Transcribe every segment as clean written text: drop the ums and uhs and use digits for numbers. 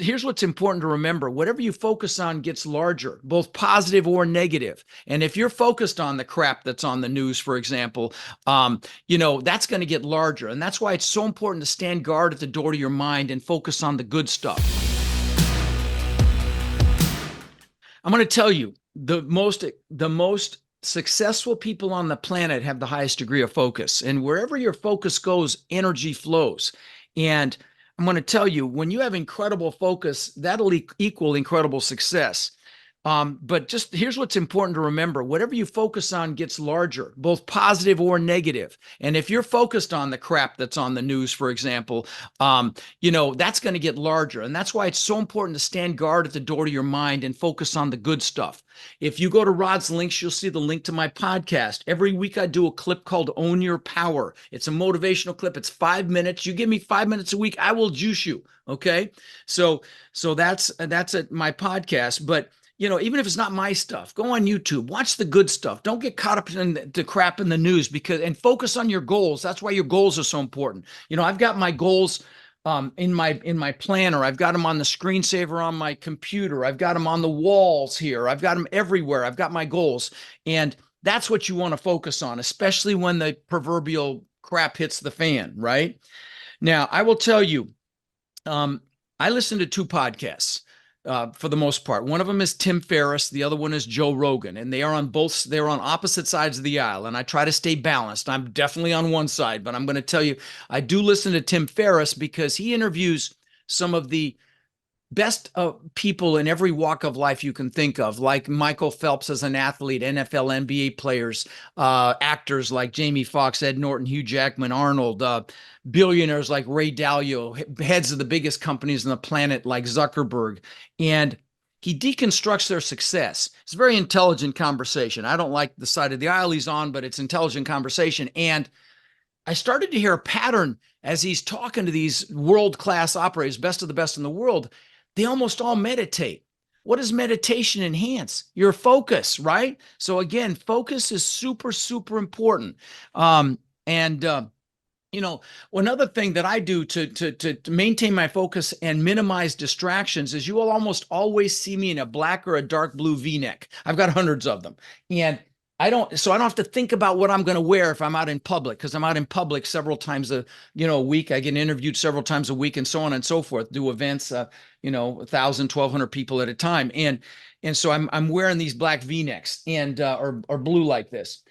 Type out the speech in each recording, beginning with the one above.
here's what's important to remember. Whatever you focus on gets larger, both positive or negative. And if you're focused on the crap that's on the news, for example, that's going to get larger. And that's why it's so important to stand guard at the door to your mind and focus on the good stuff. I'm going to tell you, the most successful people on the planet have the highest degree of focus. And wherever your focus goes, energy flows. And I'm going to tell you, when you have incredible focus, that'll equal incredible success. But just here's what's important to remember. Whatever you focus on gets larger, both positive or negative. And if you're focused on the crap that's on the news, for example, that's going to get larger. And that's why it's so important to stand guard at the door to your mind and focus on the good stuff. If you go to Rod's links, you'll see the link to my podcast. Every week I do a clip called Own Your Power. It's a motivational clip. It's 5 minutes. You give me 5 minutes a week, I will juice you. Okay. So that's at my podcast. But even if it's not my stuff, go on YouTube, watch the good stuff. Don't get caught up in the crap in the news and focus on your goals. That's why your goals are so important. I've got my goals in my planner. I've got them on the screensaver on my computer. I've got them on the walls here. I've got them everywhere. I've got my goals. And that's what you want to focus on, especially when the proverbial crap hits the fan, right? Now, I will tell you, I listen to 2 podcasts. For the most part. One of them is Tim Ferriss. The other one is Joe Rogan. And they're on opposite sides of the aisle. And I try to stay balanced. I'm definitely on one side, but I'm going to tell you, I do listen to Tim Ferriss because he interviews some of the best people in every walk of life you can think of, like Michael Phelps as an athlete, NFL, NBA players, actors like Jamie Foxx, Ed Norton, Hugh Jackman, Arnold, billionaires like Ray Dalio, heads of the biggest companies on the planet like Zuckerberg. And he deconstructs their success. It's a very intelligent conversation. I don't like the side of the aisle he's on, but it's intelligent conversation. And I started to hear a pattern as he's talking to these world-class operators, best of the best in the world. They almost all meditate. What does meditation enhance? Your focus, right? So again, focus is super, super important. Another thing that I do to maintain my focus and minimize distractions is you will almost always see me in a black or a dark blue V-neck. I've got hundreds of them. And I don't have to think about what I'm going to wear if I'm out in public, because I'm out in public several times a week. I get interviewed several times a week and so on and so forth, do events, 1,000, 1,200 people at a time. And so I'm wearing these black V-necks and, or blue like this.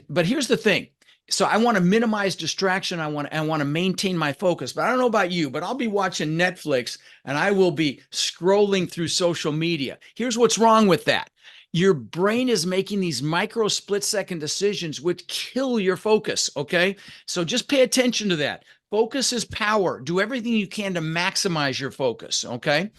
But here's the thing. So I want to minimize distraction. I want to maintain my focus, but I don't know about you, but I'll be watching Netflix and I will be scrolling through social media. Here's what's wrong with that. Your brain is making these micro split-second decisions which kill your focus, okay? So just pay attention to that. Focus is power. Do everything you can to maximize your focus, okay?